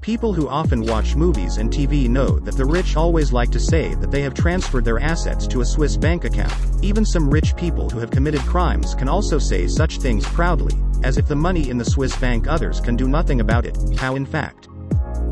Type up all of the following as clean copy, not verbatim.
People who often watch movies and TV know that the rich always like to say that they have transferred their assets to a Swiss bank account. Even some rich people who have committed crimes can also say such things proudly, as if the money in the Swiss bank others can do nothing about it. How in fact?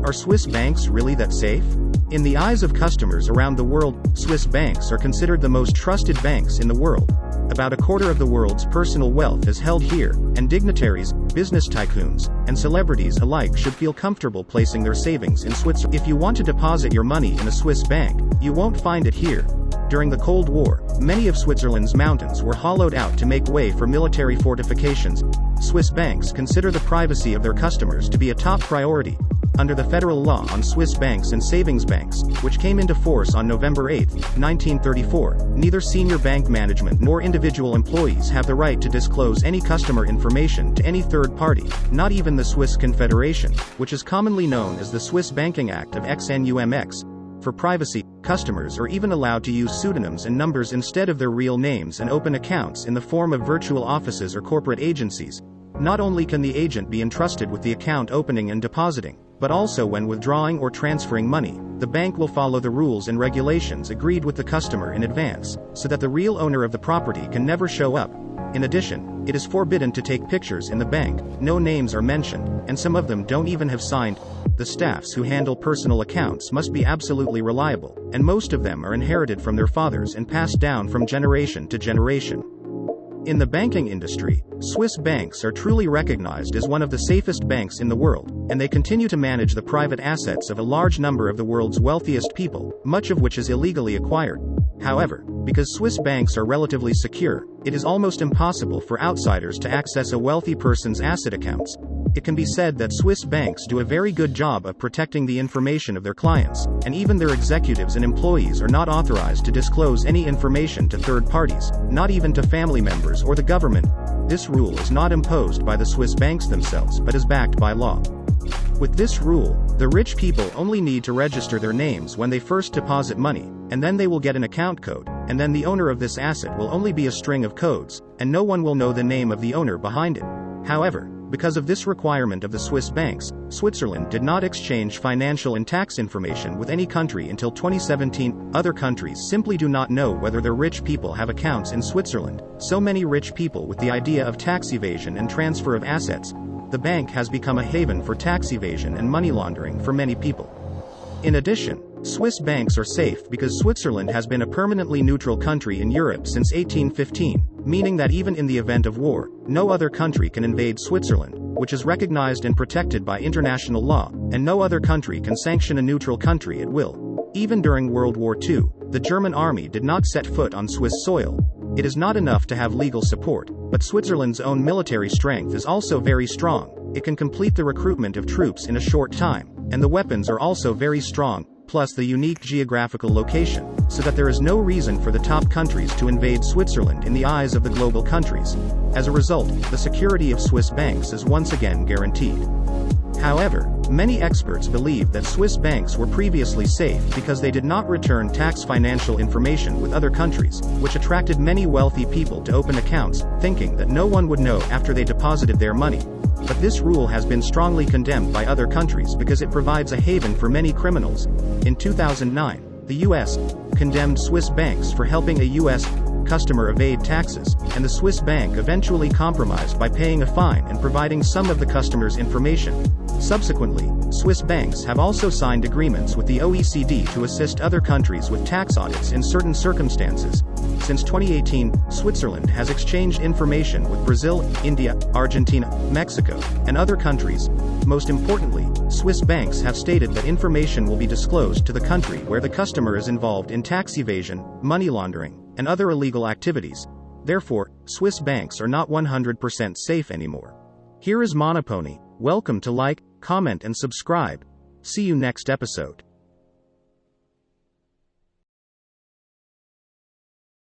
Are Swiss banks really that safe? In the eyes of customers around the world, Swiss banks are considered the most trusted banks in the world. About a quarter of the world's personal wealth is held here, and dignitaries, business tycoons, and celebrities alike should feel comfortable placing their savings in Switzerland. If you want to deposit your money in a Swiss bank, you won't find it here. During the Cold War, many of Switzerland's mountains were hollowed out to make way for military fortifications. Swiss banks consider the privacy of their customers to be a top priority. Under the federal law on Swiss banks and savings banks, which came into force on November 8, 1934, neither senior bank management nor individual employees have the right to disclose any customer information to any third party, not even the Swiss Confederation, which is commonly known as the Swiss Banking Act of XNUMX. For privacy, customers are even allowed to use pseudonyms and numbers instead of their real names and open accounts in the form of virtual offices or corporate agencies. Not only can the agent be entrusted with the account opening and depositing, but also when withdrawing or transferring money, the bank will follow the rules and regulations agreed with the customer in advance, so that the real owner of the property can never show up. In addition, it is forbidden to take pictures in the bank, no names are mentioned, and some of them don't even have signed. The staffs who handle personal accounts must be absolutely reliable, and most of them are inherited from their fathers and passed down from generation to generation. In the banking industry, Swiss banks are truly recognized as one of the safest banks in the world, and they continue to manage the private assets of a large number of the world's wealthiest people, much of which is illegally acquired. However, because Swiss banks are relatively secure, it is almost impossible for outsiders to access a wealthy person's asset accounts. It can be said that Swiss banks do a very good job of protecting the information of their clients, and even their executives and employees are not authorized to disclose any information to third parties, not even to family members or the government. This rule is not imposed by the Swiss banks themselves but is backed by law. With this rule, the rich people only need to register their names when they first deposit money, and then they will get an account code, and then the owner of this asset will only be a string of codes, and no one will know the name of the owner behind it. However, because of this requirement of the Swiss banks, Switzerland did not exchange financial and tax information with any country until 2017. Other countries simply do not know whether their rich people have accounts in Switzerland. So many rich people with the idea of tax evasion and transfer of assets. The bank has become a haven for tax evasion and money laundering for many people. In addition, Swiss banks are safe because Switzerland has been a permanently neutral country in Europe since 1815, meaning that even in the event of war, no other country can invade Switzerland, which is recognized and protected by international law, and no other country can sanction a neutral country at will. Even during World War II, the German army did not set foot on Swiss soil. It is not enough to have legal support, but Switzerland's own military strength is also very strong. It can complete the recruitment of troops in a short time, and the weapons are also very strong, plus the unique geographical location, so that there is no reason for the top countries to invade Switzerland in the eyes of the global countries. As a result, the security of Swiss banks is once again guaranteed. However, many experts believe that Swiss banks were previously safe because they did not return tax financial information with other countries, which attracted many wealthy people to open accounts, thinking that no one would know after they deposited their money. But this rule has been strongly condemned by other countries because it provides a haven for many criminals. In 2009, the US condemned Swiss banks for helping a US customer evade taxes, and the Swiss bank eventually compromised by paying a fine and providing some of the customer's information. Subsequently, Swiss banks have also signed agreements with the OECD to assist other countries with tax audits in certain circumstances. Since 2018, Switzerland has exchanged information with Brazil, India, Argentina, Mexico, and other countries. Most importantly, Swiss banks have stated that information will be disclosed to the country where the customer is involved in tax evasion, money laundering, and other illegal activities. Therefore, Swiss banks are not 100% safe anymore. Here is Monopony. Welcome to like, comment and subscribe. See you next episode.